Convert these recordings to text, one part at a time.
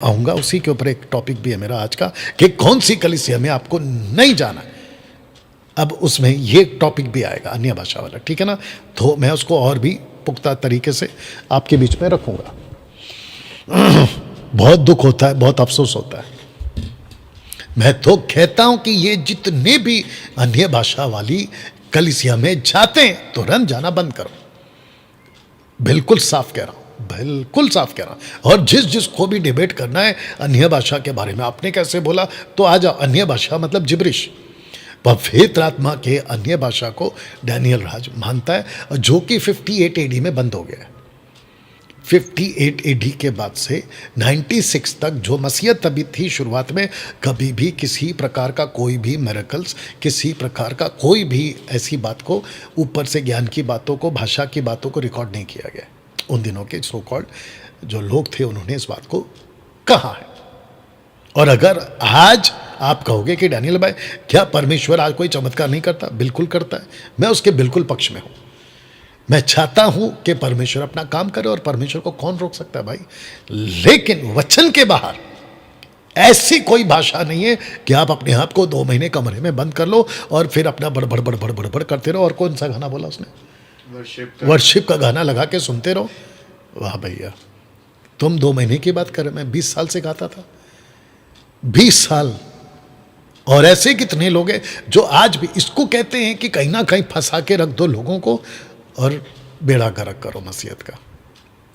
आऊँगा उसी के ऊपर एक टॉपिक भी है मेरा आज का कि कौन सी कलीसिया में आपको नहीं जाना है। अब उसमें ये टॉपिक भी आएगा अन्य भाषा वाला, ठीक है ना। तो मैं उसको और भी पुख्ता तरीके से आपके बीच में रखूँगा। बहुत दुख होता है, बहुत अफसोस होता है। मैं तो कहता हूँ कि ये जितने भी अन्य भाषा वाली कलीसिया में जाते हैं तुरंत जाना बंद करो। बिल्कुल साफ कह रहा हूँ, बिल्कुल साफ कह रहा हूँ। और जिसको भी डिबेट करना है अन्य भाषा के बारे में, आपने कैसे बोला तो आ जाओ। अन्य भाषा मतलब जिब्रिश, पवित्र आत्मा के अन्य भाषा को डैनियल राज मानता है, जो कि 58 एडी में बंद हो गया है। 58 एडी के बाद से 96 तक जो मसीहत अभी थी शुरुआत में, कभी भी किसी प्रकार का कोई भी मिरेकल्स, किसी प्रकार का कोई भी ऐसी बात को, ऊपर से ज्ञान की बातों को, भाषा की बातों को रिकॉर्ड नहीं किया गया। उन दिनों के सो कॉल्ड जो लोग थे उन्होंने इस बात को कहा है। और अगर आज आप कहोगे कि डैनियल भाई क्या परमेश्वर आज कोई चमत्कार नहीं करता, बिल्कुल करता है। मैं उसके बिल्कुल पक्ष में हूं। मैं चाहता हूं कि परमेश्वर अपना काम करे, और परमेश्वर को कौन रोक सकता है भाई। लेकिन वचन के बाहर ऐसी कोई भाषा नहीं है कि आप अपने आप को 2 महीने कमरे में बंद कर लो और फिर अपना बड़बड़ बड़बड़ बड़बड़ करते रहो। और कौन सा गाना बोला उसने, वर्शिप का गाना लगा के सुनते रहो। वाह भैया, तुम 2 महीने की बात कर रहे, मैं 20 साल से गाता था, 20 साल। और ऐसे कितने लोग हैं जो आज भी इसको कहते हैं कि कहीं ना कहीं फंसा के रख दो लोगों को और बेड़ा गर्क करो मसीहत का।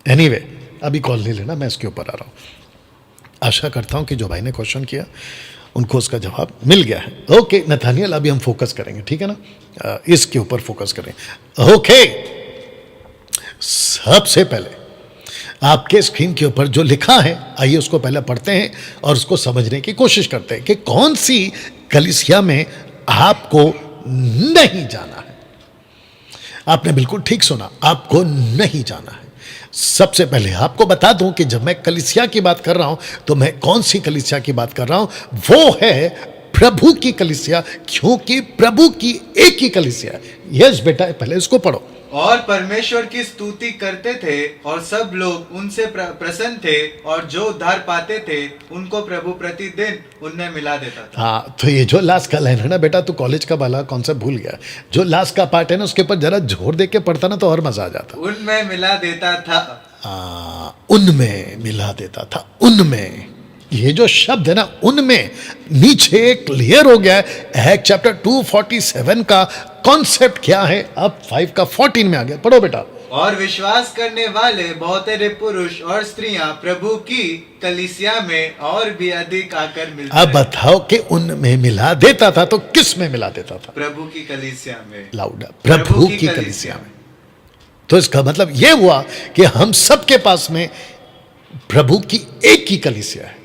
एनीवे, अभी कॉल ले लेना, मैं इसके ऊपर आ रहा हूं। आशा करता हूं कि जो भाई ने क्वेश्चन किया उनको उसका जवाब मिल गया है। ओके नथानियल, अभी हम फोकस करेंगे, ठीक है ना, इसके ऊपर फोकस करें। ओके, सबसे पहले आपके स्क्रीन के ऊपर जो लिखा है, आइए उसको पहले पढ़ते हैं और उसको समझने की कोशिश करते हैं कि कौन सी कलीसिया में आपको नहीं जाना है। आपने बिल्कुल ठीक सुना, आपको नहीं जाना है। सबसे पहले आपको बता दूं कि जब मैं कलीसिया की बात कर रहा हूं तो मैं कौन सी कलीसिया की बात कर रहा हूं, वो है प्रभु की कलीसिया, क्योंकि प्रभु की एक ही कलीसिया है। यस बेटा, पहले इसको पढ़ो। और परमेश्वर की स्तुति करते थे और सब लोग उनसे प्रसन्न थे, और जो उद्धार पाते थे उनको प्रभु प्रतिदिन उनमें मिला देता था। हाँ, तो ये जो लास्ट का लाइन है ना बेटा, तू कॉलेज का वाला कॉन्सेप्ट भूल गया। जो लास्ट का पार्ट है ना, उसके ऊपर जरा जोर दे के पढ़ता ना तो और मजा आ जाता। उनमें मिला देता था। उनमें मिला देता था। उनमें, ये जो शब्द है ना, उनमें, नीचे क्लियर हो गया है। एक्ट चैप्टर 247 का कॉन्सेप्ट क्या है, अब 5 का 14 में आ गया। पढ़ो बेटा। और विश्वास करने वाले बहुतेरे पुरुष और स्त्रियां प्रभु की कलीसिया में और भी अधिक आकर मिलते। अब बताओ कि उनमें मिला देता था तो किस में मिला देता था? प्रभु की कलीसिया में। लाउड, प्रभु की कलीसिया में। तो इसका मतलब यह हुआ कि हम सबके पास में प्रभु की एक ही कलीसिया है,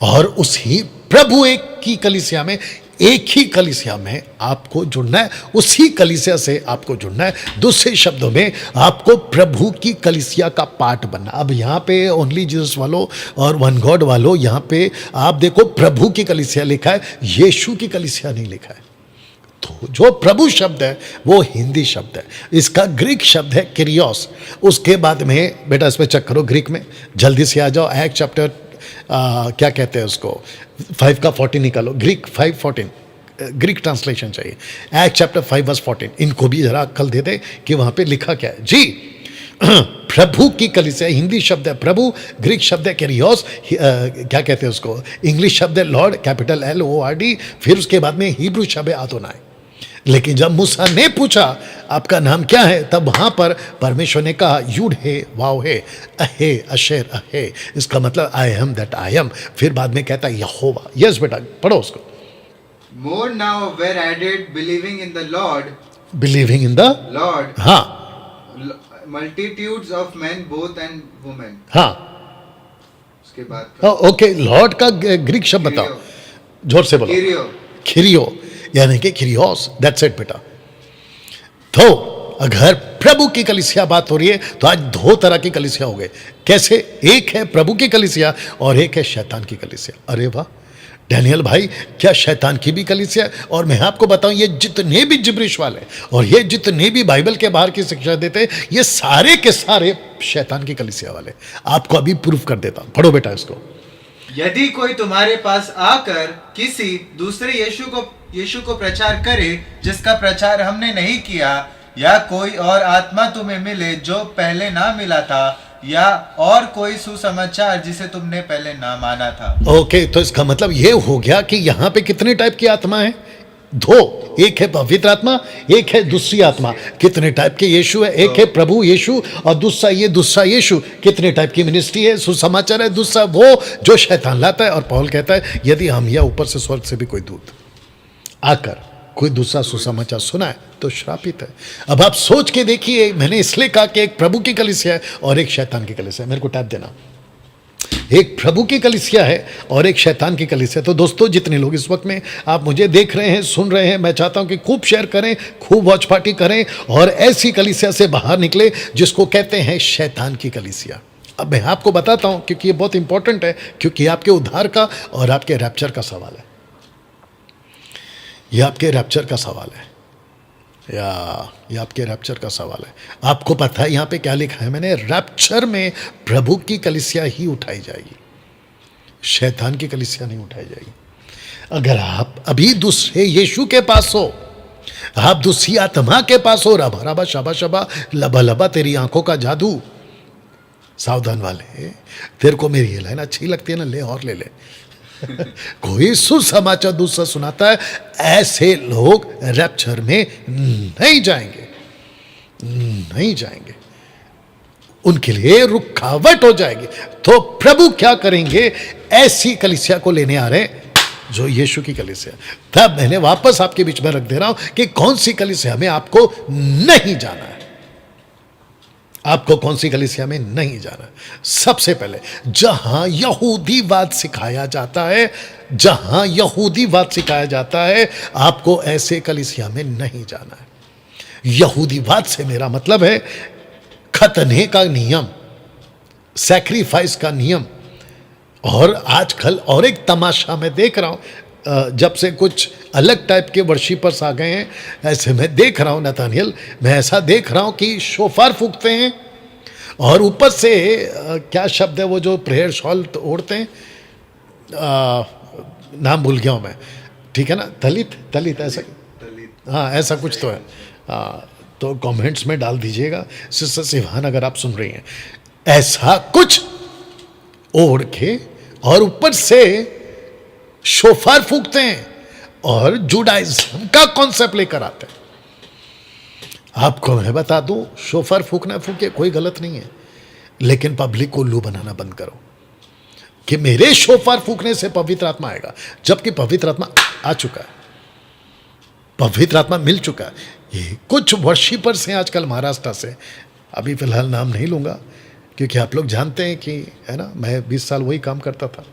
और उसी प्रभु एक की कलीसिया में, एक ही कलीसिया में आपको जुड़ना है। उसी कलीसिया से आपको जुड़ना है। दूसरे शब्दों में आपको प्रभु की कलीसिया का पार्ट बनना। अब यहाँ पे ओनली जीसस वालों और वन गॉड वालों, यहाँ पे आप देखो प्रभु की कलीसिया लिखा है, यीशु की कलीसिया नहीं लिखा है। तो जो प्रभु शब्द है वो हिंदी शब्द है, इसका ग्रीक शब्द है किरियोस। उसके बाद में बेटा इस पर चेक करो ग्रीक में, जल्दी से आ जाओ। एक्ट चैप्टर क्या कहते हैं उसको, 5 का 14 निकालो। ग्रीक 5:14 ग्रीक ट्रांसलेशन चाहिए। Act chapter 5:14। इनको भी जरा अक्ल दे दे कि वहां पे लिखा क्या है जी। प्रभु की कलीसिया, हिंदी शब्द है प्रभु, ग्रीक शब्द है कैरियोस, क्या कहते हैं उसको, इंग्लिश शब्द है लॉर्ड, कैपिटल LORD। फिर उसके बाद में हिब्रू शब्द है आदोनाई। लेकिन जब मूसा ने पूछा आपका नाम क्या है, तब वहां पर परमेश्वर ने कहा यूड है वाव है अहे अशेर अहे, इसका मतलब I am that I am. फिर बाद में कहता है यहोवा। यस बेटा, पढ़ो उसको। More now were added believing in the Lord, believing in the Lord, हाँ multitudes of men both and women। हाँ, उसके बाद ओके, लॉर्ड का ग्रीक शब्द बताओ, जोर से बोलो। किरियो। खिरियो यानी कि खिरियोस, दैट्स इट बेटा। तो अगर प्रभु की कलीसिया बात हो रही है तो आज 2 तरह की कलीसिया हो गए। कैसे? एक है प्रभु की कलीसिया और एक है शैतान की कलीसिया। अरे वाह, डैनियल भाई, क्या शैतान की भी कलीसिया है? और मैं आपको बताऊं, ये जितने भी जिब्रिश वाले और ये जितने भी बाइबल के बाहर की शिक्षा देते हैं, ये सारे के सारे शैतान की कलीसिया वाले। आपको अभी प्रूफ कर देता हूं, पढ़ो बेटा इसको। यदि कोई तुम्हारे पास आकर किसी दूसरे यीशु को प्रचार करे जिसका प्रचार हमने नहीं किया, या कोई और आत्मा तुम्हें मिले जो पहले ना मिला था, या और कोई सुसमाचार जिसे तुमने पहले ना माना था। ओके, तो इसका मतलब ये हो गया कि यहां पे कितने टाइप की आत्मा है? दो, एक है पवित्र आत्मा, एक है दूसरी आत्मा। कितने टाइप के यीशु है? एक है प्रभु यीशु और दूसरा यीशु। कितने टाइप की मिनिस्ट्री है? सुसमाचार है दूसरा, वो जो शैतान लाता है। और पौल कहता है यदि हम या ऊपर से स्वर्ग से भी कोई दूत आकर कोई दूसरा सुसमाचार सुनाए तो श्रापित है। अब आप सोच के देखिए, मैंने इसलिए कहा कि एक प्रभु की कलीसिया है और एक शैतान की कलीसिया है। मेरे को टैप देना। एक प्रभु की कलीसिया है और एक शैतान की कलीसिया। तो दोस्तों, जितने लोग इस वक्त में आप मुझे देख रहे हैं, सुन रहे हैं, मैं चाहता हूं कि खूब शेयर करें, खूब वॉच पार्टी करें और ऐसी कलीसिया से बाहर निकले जिसको कहते हैं शैतान की कलीसिया। अब मैं आपको बताता हूं, क्योंकि ये बहुत इंपॉर्टेंट है, क्योंकि आपके उद्धार का और आपके रैप्चर का सवाल है। ये आपके रैप्चर का सवाल है, या ये आपके रैप्चर का सवाल है। आपको पता है यहां पे क्या लिखा है मैंने? रैप्चर में प्रभु की कलीसिया ही उठाई जाएगी, शैतान की कलीसिया नहीं उठाई जाएगी। अगर आप अभी दूसरे यीशु के पास हो, आप दूसरी आत्मा के पास हो, रबा रबा शबा शबा लबा लबा तेरी आंखों का जादू, सावधान वाले, तेरे को मेरी ये लाइन अच्छी लगती है ना, ले और ले ले। कोई सुसमाचार दूसरा सुनाता है, ऐसे लोग रैप्चर में नहीं जाएंगे, नहीं जाएंगे, उनके लिए रुकावट हो जाएगी। तो प्रभु क्या करेंगे? ऐसी कलीसिया को लेने आ रहे हैं जो यीशु की कलीसिया। तब मैंने वापस आपके बीच में रख दे रहा हूं कि कौन सी कलीसिया में आपको नहीं जाना है, आपको कौन सी कलीसिया में नहीं जाना। सबसे पहले जहां यहूदीवाद सिखाया जाता है, जहां यहूदीवाद सिखाया जाता है, आपको ऐसे कलीसिया में नहीं जाना है। यहूदीवाद से मेरा मतलब है खतने का नियम, सैक्रिफाइस का नियम। और आजकल और एक तमाशा मैं देख रहा हूं, जब से कुछ अलग टाइप के वर्शिपर्स आ गए हैं, ऐसे मैं देख रहा हूं नतानियल, मैं ऐसा देख रहा हूं कि शोफार फूकते हैं और ऊपर से क्या शब्द है वो जो प्रेयर शॉल ओढ़ते हैं, नाम भूल गया हूं मैं, ठीक है ना, तलित ऐसा, हाँ ऐसा कुछ तो है। तो कमेंट्स में डाल दीजिएगा सिस्टर सिवान अगर आप सुन रही हैं। ऐसा कुछ ओढ़ के और ऊपर से शोफार फूकते हैं और जुडाइज्म का कॉन्सेप्ट लेकर आते हैं। आपको मैं बता दूं, शोफार फूकना फूके कोई गलत नहीं है, लेकिन पब्लिक को उल्लू बनाना बंद करो कि मेरे शोफार फूकने से पवित्र आत्मा आएगा, जबकि पवित्र आत्मा आ चुका है, पवित्र आत्मा मिल चुका है। ये कुछ वर्शिपर्स हैं आजकल महाराष्ट्र से, अभी फिलहाल नाम नहीं लूंगा क्योंकि आप लोग जानते हैं कि, है ना, मैं 20 साल वही काम करता था।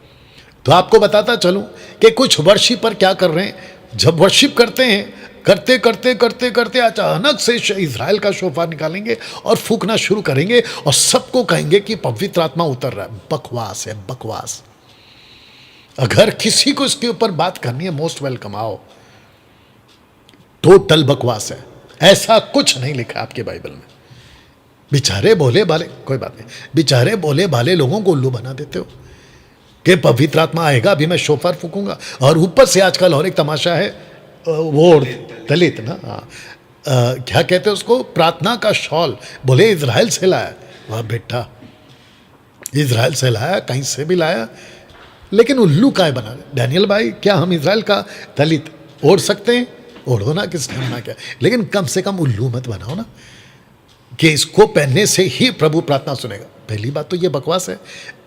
तो आपको बताता चलूं कि कुछ वर्शिपर क्या कर रहे हैं, जब वर्शिप करते हैं, करते करते करते करते अचानक से इजराइल का शोफार निकालेंगे और फूकना शुरू करेंगे और सबको कहेंगे कि पवित्र आत्मा उतर रहा है। बकवास है, बकवास। अगर किसी को इसके ऊपर बात करनी है, मोस्ट वेलकम, आओ। टोटल बकवास है, ऐसा कुछ नहीं लिखा आपके बाइबल में। बेचारे भोले भाले, कोई बात नहीं, बेचारे भोले भाले लोगों को उल्लू बना देते हो कि पवित्र आत्मा आएगा, अभी मैं शोफार फूकूंगा। और ऊपर से आजकल और एक तमाशा है, वो दलित ना, क्या कहते हैं उसको, प्रार्थना का शॉल, बोले इजराइल से लाया। वाह बेटा, इजराइल से लाया, कहीं से भी लाया, लेकिन उल्लू काय बना। डैनियल भाई, क्या हम इजराइल का दलित ओढ़ सकते हैं? ओढ़ो ना, किसने मना किया, लेकिन कम से कम उल्लू मत बनाओ ना कि इसको पहनने से ही प्रभु प्रार्थना सुनेगा। पहली बात तो ये बकवास है,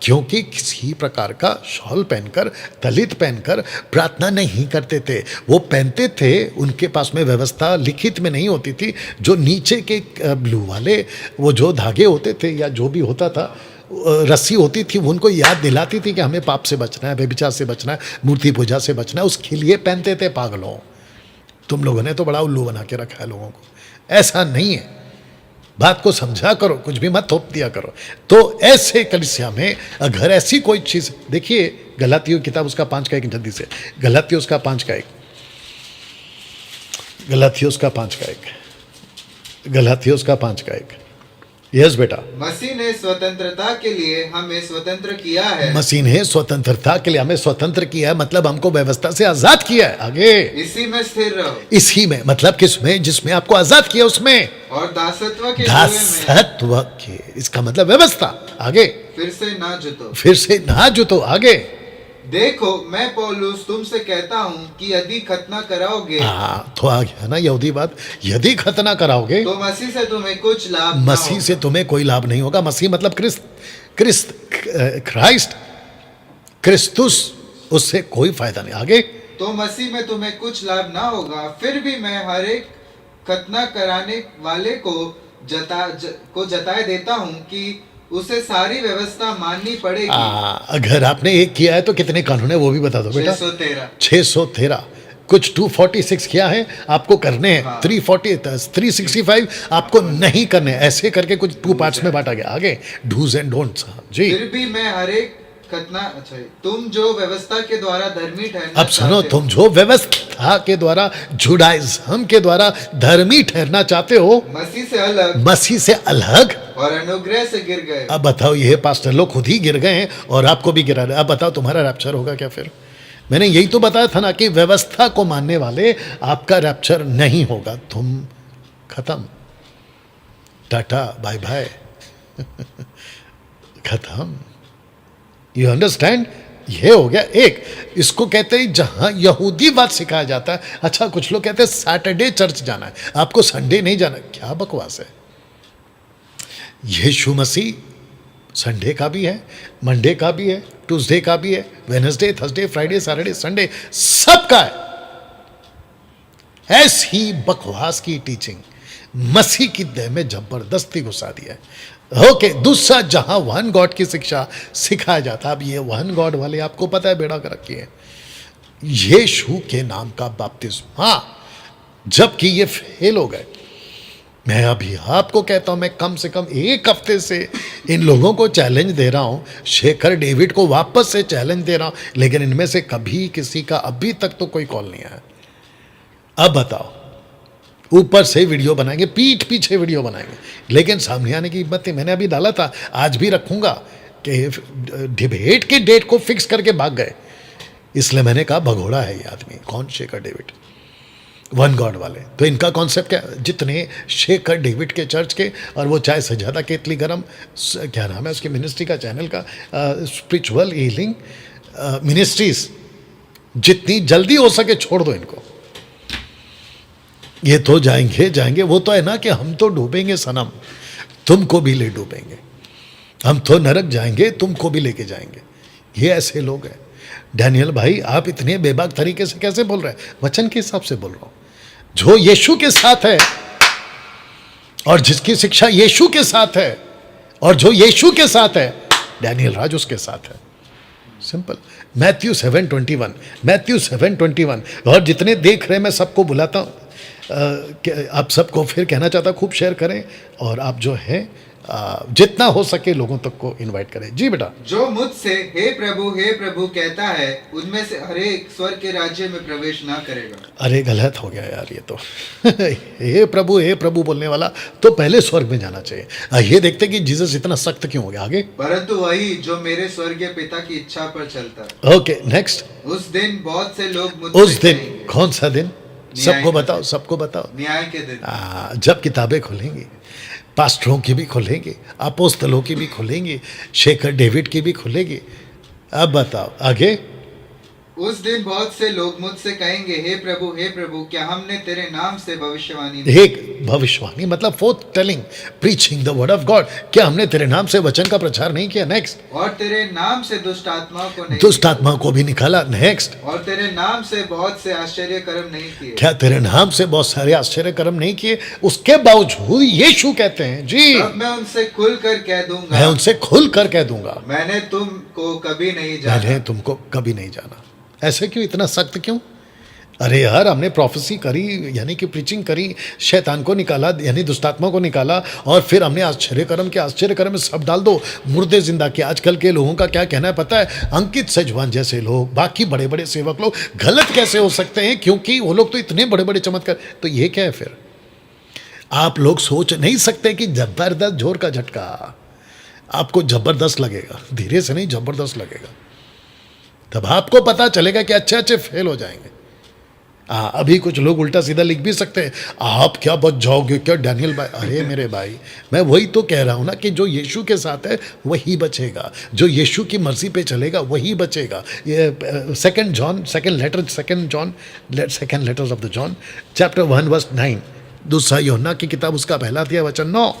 क्योंकि किसी प्रकार का शॉल पहनकर, दलित पहनकर प्रार्थना नहीं करते थे। वो पहनते थे, उनके पास में व्यवस्था लिखित में नहीं होती थी। जो नीचे के ब्लू वाले वो जो धागे होते थे या जो भी होता था, रस्सी होती थी, वो उनको याद दिलाती थी कि हमें पाप से बचना है, व्यभिचार से बचना है, मूर्ति पूजा से बचना है, उसके लिए पहनते थे। पागलों, तुम लोगों ने तो बड़ा उल्लू बना के रखा है लोगों को। ऐसा नहीं है, बात को समझा करो, कुछ भी मत थोप दिया करो। तो ऐसे कलीसिया में अगर ऐसी कोई चीज, देखिए गलातियों की किताब उसका 5 का 1 जल्दी से, गलातियों उसका 5 का 1, गलातियों उसका 5 का 1, गलातियों उसका 5 का 1। यस बेटा, मसीह ने स्वतंत्रता के लिए हमें स्वतंत्र किया है, मसीह ने स्वतंत्रता के लिए हमें स्वतंत्र किया है, मतलब हमको व्यवस्था से आजाद किया है। आगे, इसी में स्थिर रहो, इसी में मतलब किसमें, जिसमें आपको आजाद किया उसमें, और दासत्व के जुए में दासत्व के, इसका मतलब व्यवस्था। आगे, फिर से ना जुतो। फिर से ना जुतो। आगे, देखो मैं पौलुस तुमसे कहता हूँ कि यदि खतना कराओगे तो आ गया ना यहूदी बात, यदि खतना कराओगे तो मसीह से तुम्हें कुछ लाभ न मसीह से होगा। तुम्हें कोई लाभ नहीं होगा। मसीह मतलब क्राइस्ट, क्रिस्तुस, उससे कोई फायदा नहीं। आगे, तो मसीह में तुम्हें कुछ लाभ ना होगा, फिर भी मैं हर एक खतना कराने वाले को जताए देता हूँ कि उसे सारी व्यवस्था माननी पड़ेगी। अगर आपने एक किया है तो कितने कानून है वो भी बता दो बेटा। 613। 613, कुछ 246 किया है आपको करने हैं, हाँ। 365 आपको नहीं करने, ऐसे करके कुछ 2 पार्ट्स में बांटा गया। आगे, डूज एंड डोंट्स जी। फिर भी मैं हर एक खतना, अच्छा तुम जो व्यवस्था के द्वारा धर्मी ठहरना अब सुनो, चाहते हो, तुम जो व्यवस्था के द्वारा, जुडाइज्म के द्वारा धर्मी ठहरना चाहते हो, मसीह से अलग मसीह से अलग, और अनुग्रह से गिर गए। अब बताओ, ये पास्टर लोग खुद ही गिर गए हैं और आपको भी गिरा रहे। अब बताओ तुम्हारा रैप्चर होगा क्या? फिर मैंने यही तो बताया था ना कि व्यवस्था को मानने वाले आपका रैप्चर नहीं होगा, तुम खत्म, टाटा बाय बाय, खत्म। You understand? ये हो गया एक। इसको कहते हैं जहां यहूदीवाद सिखाया जाता है। अच्छा, कुछ लोग कहते हैं सैटरडे चर्च जाना है, आपको संडे नहीं जाना। क्या बकवास है। यीशु मसीह संडे का भी है, मंडे का भी है, ट्यूसडे का भी है, Wednesday, Thursday, Friday, Saturday, Sunday, सबका है। ऐसी बकवास की टीचिंग मसीह की देह में जबरदस्ती घुसा दिया है। ओके, दूसरा, जहां वन गॉड की शिक्षा सिखाया जाता है, अब ये वन गॉड वाले आपको पता है बेड़ा कर रखी है, यीशु के नाम का बपतिस्मा, हाँ, जबकि ये फेल हो गए। मैं अभी आपको कहता हूं, मैं कम से कम 1 हफ्ते से इन लोगों को चैलेंज दे रहा हूं, शेखर डेविड को वापस से चैलेंज दे रहा हूं, लेकिन इनमें से कभी किसी का अभी तक तो कोई कॉल नहीं आया। अब बताओ, ऊपर से वीडियो बनाएंगे, पीठ पीछे वीडियो बनाएंगे, लेकिन सामने आने की हिम्मत नहीं। मैंने अभी डाला था, आज भी रखूंगा, कि डिबेट की डेट को फिक्स करके भाग गए, इसलिए मैंने कहा भगोड़ा है ये आदमी। कौन? शेखर डेविड, वन गॉड वाले। तो इनका कॉन्सेप्ट क्या, जितने शेखर डेविड के चर्च के, और वो चाहे सजादा केतली गरम, क्या नाम है उसकी मिनिस्ट्री का, चैनल का, स्पिरिचुअल हीलिंग मिनिस्ट्रीज, जितनी जल्दी हो सके छोड़ दो इनको। ये तो जाएंगे, वो तो है ना कि हम तो डूबेंगे सनम, तुमको भी ले डूबेंगे, हम तो नरक जाएंगे, तुमको भी लेके जाएंगे। ये ऐसे लोग हैं। डैनियल भाई, आप इतने बेबाक तरीके से कैसे बोल रहे हैं? वचन के हिसाब से बोल रहा हूं, जो यीशु के साथ है और जिसकी शिक्षा यीशु के साथ है, और जो यीशु के साथ है, डैनियल राज उसके साथ है। सिंपल। Matthew 7:21, Matthew 7:21। और जितने देख रहे हैं, मैं सबको बुलाता हूं, आप सबको फिर कहना चाहता, खूब शेयर करें, और आप जो है जितना हो सके लोगों तक को इनवाइट करें। जी बेटा। जो मुझसे हे प्रभु कहता है, उनमें से हर एक स्वर्ग के राज्य में प्रवेश ना करेगा। अरे गलत हो गया यार ये तो। हे प्रभु बोलने वाला तो पहले स्वर्ग में जाना चाहिए। ये देखते कि जीसस इतना सख्त क्यों हो गया। आगे, परंतु वही जो मेरे स्वर्गीय पिता की इच्छा पर चलता है। Okay, next. उस दिन बहुत से लोग मुझसे उस दिन, कहेंगे, कौन सा दिन? सबको का बताओ, दिन। सबको बताओ। न्याय के दिन। जब किताबें खुलेंगी, पास्टरों की भी खुलेंगी, अपोस्तलों की भी खुलेंगी, शेखर डेविड की भी खुलेगी। अब बताओ आगे। उस दिन बहुत से लोग मुझसे कहेंगे, हे प्रभु क्या हमने तेरे नाम से भविष्यवाणी नहीं एक भविष्यवाणी मतलब fourth telling, preaching the word of God, क्या हमने तेरे नाम से वचन का प्रचार नहीं किया? नेक्स्ट। और तेरे नाम से दुष्ट आत्माओं को नहीं दुष्ट आत्माओं को भी निकाला। नेक्स्ट। और तेरे नाम से बहुत से आश्चर्य कर्म नहीं किए। क्या तेरे नाम से बहुत सारे आश्चर्य कर्म नहीं किए? उसके बावजूद यीशु कहते हैं, जी तब मैं उनसे खुल कर कह दूंगा, मैं उनसे खुल कर कह दूंगा, मैंने तुमको कभी नहीं जाना। मैंने तुमको कभी नहीं जाना। ऐसे क्यों? इतना सख्त क्यों? अरे यार, हमने प्रोफेसी करी यानी कि प्रीचिंग करी, शैतान को निकाला यानी दुष्टात्मा को निकाला, और फिर हमने आश्चर्य कर्म के आश्चर्य कर्म में सब डाल दो, मुर्दे जिंदा किया। आजकल के लोगों का क्या कहना है पता है? अंकित सजवान जैसे लोग, बाकी बड़े बड़े सेवक लोग गलत कैसे हो सकते हैं, क्योंकि वो लोग तो इतने बड़े बड़े चमत्कार। तो ये क्या है फिर? आप लोग सोच नहीं सकते कि जबरदस्त जोर का झटका आपको जबरदस्त लगेगा, धीरे से नहीं जबरदस्त लगेगा। तब आपको पता चलेगा कि अच्छे अच्छे फेल हो जाएंगे। अभी कुछ लोग उल्टा सीधा लिख भी सकते हैं, आप क्या बच जाओगे क्या डैनियल भाई। अरे मेरे भाई, मैं वही तो कह रहा हूं ना कि जो यीशु के साथ है वही बचेगा, जो यीशु की मर्जी पे चलेगा वही बचेगा। ये second letters of the John chapter 1 verse 9, दूसरा यूहन्ना की किताब उसका पहला अध्याय वचन 9।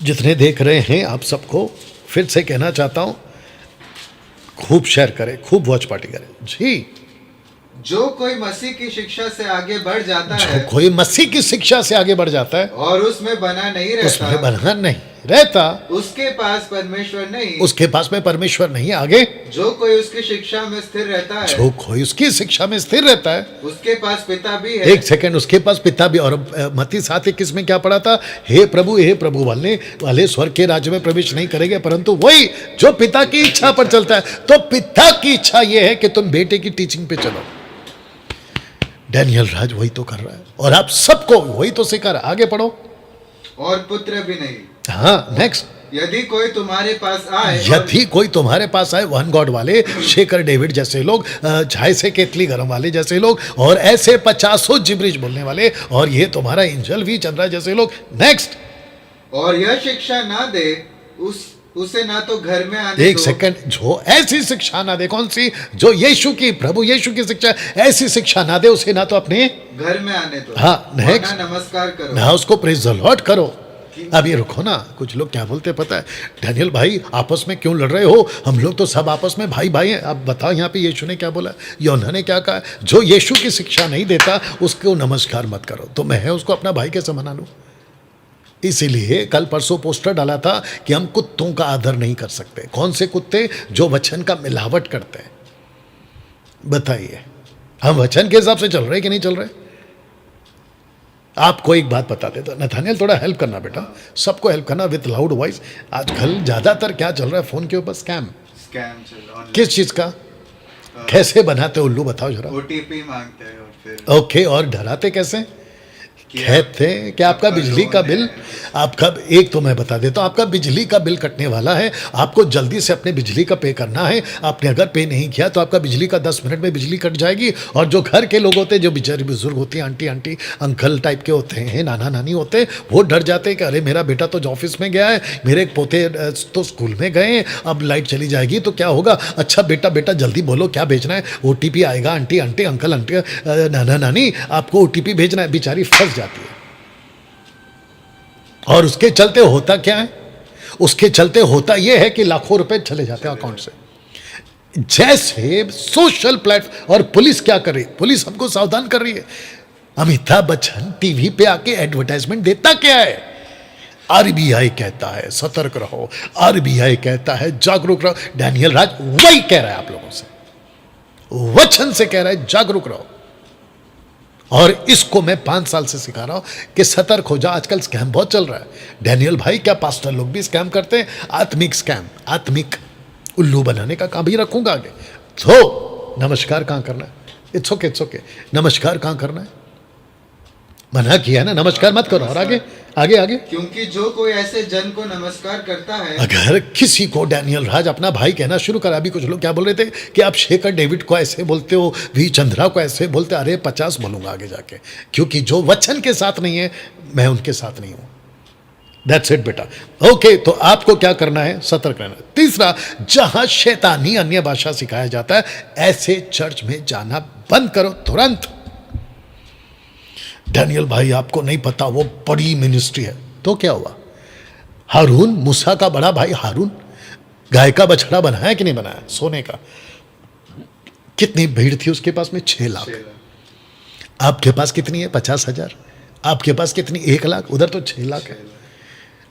जितने देख रहे हैं आप सबको फिर से कहना चाहता हूं, खूब शेयर करें, खूब वॉच पार्टी करें जी। जो कोई मसीह की शिक्षा से आगे बढ़ जाता है, जो कोई मसीह की शिक्षा से आगे बढ़ जाता है और उसमें बना नहीं रहता, उसमें बना नहीं रहता, उसके पास परमेश्वर नहीं, उसके पास में परमेश्वर नहीं है। आगे, जो कोई उसकी शिक्षा में स्थिर रहता है, जो कोई उसकी शिक्षा में स्थिर रहता है, उसके पास पिता भी है। एक सेकंड, उसके पास पिता भी। और मत्ती 7:21 में क्या पढ़ा था? हे प्रभु वाले वाले स्वर्ग के राज्य में प्रवेश नहीं करेंगे, परंतु वही जो पिता की इच्छा पर चलता है। तो पिता की इच्छा यह है कि तुम बेटे की टीचिंग पे चलो। डैनियल राज वही तो कर रहा है, और आप सबको वही तो सिखा रहा है। आगे पढ़ो। और पुत्र भी नहीं। हाँ, नेक्स्ट। यदि कोई तुम्हारे पास आए, यदि कोई तुम्हारे पास आए, वन गॉड वाले, शेखर डेविड जैसे लोग, झाय से केतली गरम वाले जैसे लोग, और ऐसे 50 जिब्रिज बोलने वाले, और ये तुम्हारा एंजल भी चंद्रा जैसे लोग। नेक्स्ट। और यह शिक्षा ना दे, उसे ना तो घर में आने एक दो। सेकंड, जो ऐसी शिक्षा ना दे, कौन सी? जो यीशु की, प्रभु यीशु की शिक्षा, ऐसी शिक्षा ना दे, उसे ना तो अपने घर में आने दो। हाँ, नेक्स्ट। वरना नमस्कार करो, ना उसको प्रेज द लॉर्ड करो। अब ये रुको ना, कुछ लोग क्या बोलते पता है? डैनियल भाई आपस में क्यों लड़ रहे हो? हम लोग तो सब आपस में भाई भाई हैं। अब बताओ यहाँ पे यीशु ने क्या बोला, यूहन्ना ने क्या कहा? जो यीशु की शिक्षा नहीं देता उसको नमस्कार मत करो। तो मैं उसको अपना भाई कैसे मना लूँ? इसीलिए कल परसों पोस्टर डाला था कि हम कुत्तों का आदर नहीं कर सकते। कौन से कुत्ते? जो वचन का मिलावट करते हैं। बताइए, हम वचन के हिसाब से चल रहे कि नहीं चल रहे? आपको एक बात बता देता, नथानियल थोड़ा हेल्प करना बेटा, सबको हेल्प करना विथ लाउड वॉइस। आजकल ज्यादातर क्या चल रहा है फोन के ऊपर? स्कैम चल रहा है। किस चीज का? कैसे बनाते उल्लू, बताओ जरा। ओटीपी मांगते हैं और फिर ओके, और डराते कैसे? कहते हैं कि आपका बिजली का बिल, आपका, एक तो मैं बता देता हूँ, आपका बिजली का बिल कटने वाला है, आपको जल्दी से अपने बिजली का पे करना है। आपने अगर पे नहीं किया तो आपका बिजली का 10 मिनट में बिजली कट जाएगी। और जो घर के लोग होते हैं, जो बेचारे बुजुर्ग होते हैं, आंटी अंकल टाइप के होते हैं, नाना नानी होते हैं, वो डर जाते हैं कि अरे मेरा बेटा तो ऑफिस में गया है, मेरे पोते तो स्कूल में गए हैं, अब लाइट चली जाएगी तो क्या होगा? अच्छा बेटा जल्दी बोलो क्या भेजना है? OTP आएगा, आंटी अंकल नाना नानी आपको OTP भेजना है। बेचारी फंस जाती है। और उसके चलते होता क्या है? उसके चलते होता यह है कि लाखों रुपए चले जाते हैं अकाउंट से। जैसे सोशल प्लेटफॉर्म, और पुलिस क्या कर रही है? पुलिस हमको सावधान कर रही है। अमिताभ बच्चन टीवी पे आके एडवर्टाइजमेंट देता क्या है? RBI कहता है सतर्क रहो, RBI कहता है जागरूक रहो। डैनियल राज वही कह रहा है आप लोगों से, वचन से कह रहा है जागरूक रहो। और इसको मैं 5 साल से सिखा रहा हूं कि सतर्क हो जा। आजकल स्कैम बहुत चल रहा है। डैनियल भाई क्या पास्टर लोग भी स्कैम करते हैं? आत्मिक स्कैम, आत्मिक उल्लू बनाने का काम भी रखूंगा आगे। तो नमस्कार कहां करना है? It's okay. नमस्कार कहां करना है? मना किया ना, नमस्कार मत करो। और आगे। क्योंकि जो कोई ऐसे जन को नमस्कार करता है, अगर किसी को डैनियल राज अपना भाई कहना शुरू करा। अभी कुछ लोग क्या बोल रहे थे कि आप शेखर डेविड को ऐसे बोलते हो, वी चंद्रा को ऐसे बोलते। अरे 50 बोलूंगा आगे जाके, क्योंकि जो वचन के साथ नहीं है मैं उनके साथ नहीं हूं। दैट्स इट बेटा। ओके, तो आपको क्या करना है? सतर्क रहना। तीसरा, जहां शैतानी अन्य भाषा सिखाया जाता है, ऐसे चर्च में जाना बंद करो तुरंत। डैनियल भाई आपको नहीं पता, वो बड़ी मिनिस्ट्री है। तो क्या हुआ? हारून, मूसा का बड़ा भाई हारून, गाय का बछड़ा बनाया कि नहीं बनाया? सोने का। कितनी भीड़ थी उसके पास में? 6 लाख। आपके पास कितनी है? 50,000। आपके पास कितनी? 1 लाख। उधर तो 6 लाख है।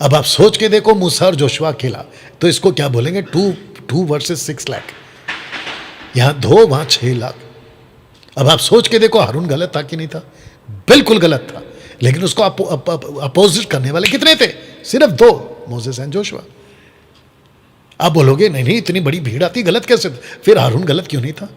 अब आप सोच के देखो, मूसा और जोशुआ खेला तो इसको क्या बोलेंगे? 2 वर्सेस 6 लाख। यहां 2, वहां 6 लाख। अब आप सोच के देखो, हारून गलत था कि नहीं था? बिल्कुल गलत था, लेकिन उसको अपोजिट करने वाले कितने थे? सिर्फ दो, मोसेस एंड जोशुआ। आप बोलोगे नहीं नहीं, इतनी बड़ी भीड़ आती, गलत कैसे था? फिर हारून गलत क्यों नहीं था?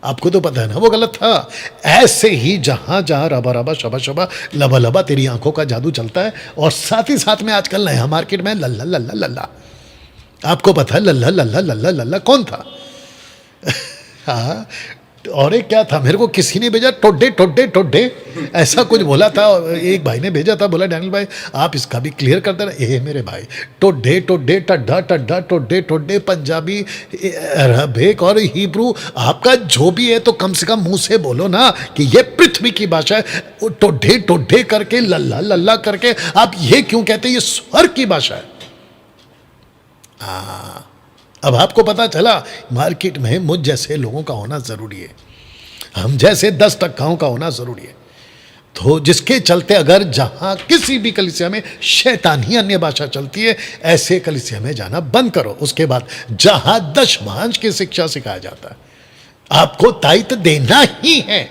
आपको तो पता है ना वो गलत था। ऐसे ही जहां जहां रबा रबा शबा शबा लबा लबा तेरी आंखों का जादू चलता है, और साथ ही साथ में आजकल नया मार्केट में लल्ला लल्ला लल्ला। आपको पता है लल्ला लल्ला लल्ला लल्ला कौन था? हाँ, और एक क्या था, मेरे को किसी ने भेजा, टोड्डे टोड्डे टोड्डे ऐसा कुछ बोला था। एक भाई ने भेजा था, बोला डैनियल भाई आप इसका भी क्लियर कर देना। ये मेरे भाई, टोड्डे टोड्डे टड्डा टड्डा टोड्डे टोड्डे, पंजाबी, अरबिक और हिब्रू, आपका जो भी है तो कम से कम मुंह से बोलो ना कि ये पृथ्वी की भाषा है। टोड्डे टोड्डे करके, लल्ला लल्ला करके आप ये क्यों कहते हैं? ये स्वर्ग की भाषा है। अब आपको पता चला मार्केट में मुझ जैसे लोगों का होना जरूरी है, हम जैसे 10 टक्काओं का होना जरूरी है। तो जिसके चलते अगर जहां किसी भी कलीसिया में शैतानी अन्य भाषा चलती है, ऐसे कलीसिया में जाना बंद करो। उसके बाद जहां दशमांश की शिक्षा सिखाया जाता है, आपको दायित्व देना ही है।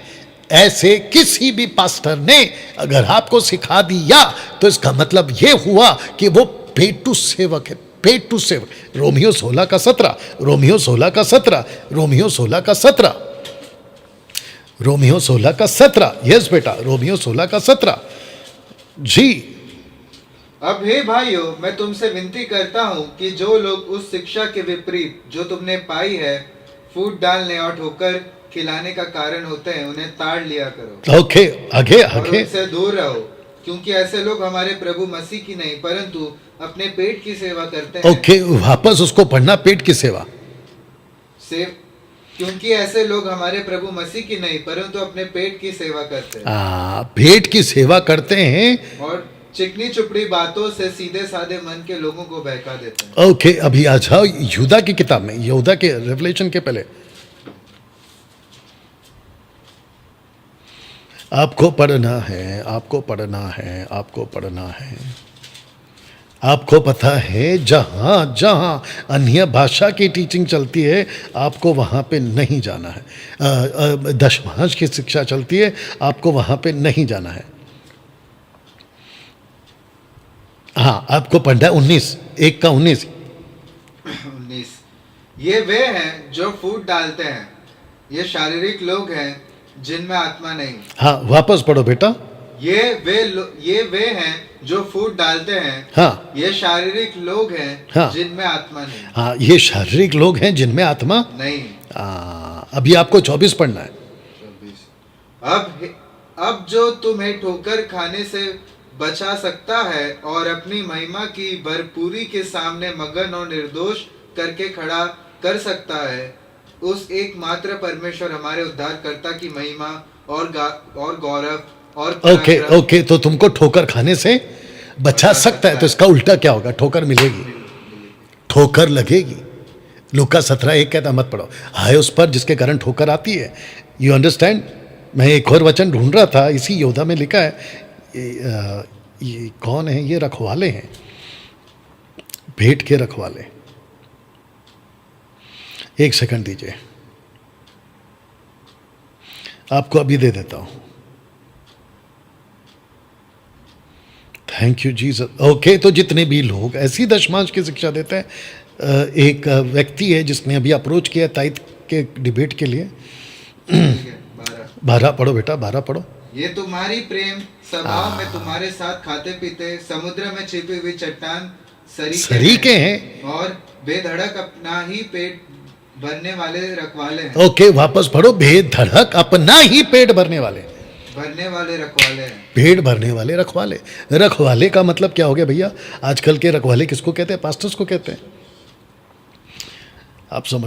ऐसे किसी भी पास्टर ने अगर आपको सिखा दिया तो इसका मतलब यह हुआ कि वो पेटू सेवक है। पेट टू सेव। रोमियो 16 का 17, रोमियो 16 का 17, रोमियो 16 का 17, रोमियो 16 का 17। यस बेटा, रोमियो 16 का 17 जी। अब हे भाइयों, मैं तुमसे विनती करता हूँ कि जो लोग उस शिक्षा के विपरीत जो तुमने पाई है फूट डालने और ठोकर खिलाने का कारण होते हैं, उन्हें ताड़ लिया करो। ओके, आगे और आगे। उनसे दूर रहो, क्योंकि ऐसे लोग हमारे प्रभु मसीह की नहीं परंतु अपने पेट की सेवा करते हैं। ओके, वापस उसको पढ़ना, पेट की सेवा। क्योंकि ऐसे लोग हमारे प्रभु मसीह की नहीं परंतु अपने पेट की सेवा करते हैं। पेट की सेवा करते हैं और चिकनी चुपड़ी बातों से सीधे साधे मन के लोगों को बहका देते हैं। ओके, अभी आ जाओ यहूदा की किताब में, यहूदा के रेवलेशन के पहले आपको पढ़ना है, आपको पढ़ना है, आपको पढ़ना है। आपको पता है जहां जहां अन्य भाषा की टीचिंग चलती है, आपको वहां पे नहीं जाना है। दशमांश की शिक्षा चलती है, आपको वहां पे नहीं जाना है। हाँ, आपको पढ़ना है 19, 1 का 19। ये वे हैं जो फूट डालते हैं, ये शारीरिक लोग हैं जिनमें आत्मा नहीं। हाँ, वापस पढ़ो बेटा। ये वे हैं जो फूट डालते हैं। हाँ, ये शारीरिक लोग हैं। हाँ, जिनमें आत्मा नहीं। हाँ, ये शारीरिक लोग हैं जिनमें आत्मा नहीं। अभी आपको 24 पढ़ना है। 24। अब जो तुम्हें ठोकर खाने से बचा सकता है और अपनी महिमा की भरपूरी के सामने मगन और निर्दोष करके खड़ा कर सकता है, उस एकमात्र परमेश्वर हमारे उद्धारकर्ता की महिमा और गौरव और ओके ओके, तो तुमको ठोकर खाने से बचा सकता है, तो इसका उल्टा क्या होगा? ठोकर मिलेगी, ठोकर लगेगी। लूका 17:1 कहता मत पढ़ो, हाय उस पर जिसके कारण ठोकर आती है। You understand? मैं एक और वचन ढूंढ रहा था, इसी योद्धा में लिखा है। ये कौन है? ये रखवाले हैं, भेंट के रखवाले। एक सेकंड दीजिए, आपको अभी दे देता हूं। Thank you Jesus. ओके, तो जितने भी लोग ऐसी दशमांश की शिक्षा देते हैं, एक व्यक्ति है जिसने अभी अप्रोच किया ताइद के डिबेट के लिए। 12 पढ़ो बेटा, 12 पढ़ो। ये तुम्हारी प्रेम स्वभाव में तुम्हारे साथ खाते पीते समुद्र में छिपी हुई चट्टान सरीके हैं और बेधड़क अपना ही पेट भरने वाले रखवाले हैं। ओके, वापस पढ़ो। बेधड़क अपना ही पेट भरने वाले रखवाले हैं। पेट भरने वाले रखवाले। रखवाले का मतलब क्या हो गया भैया? आजकल के रखवाले किसको कहते हैं? पास्टर्स को कहते हैं। आप समझ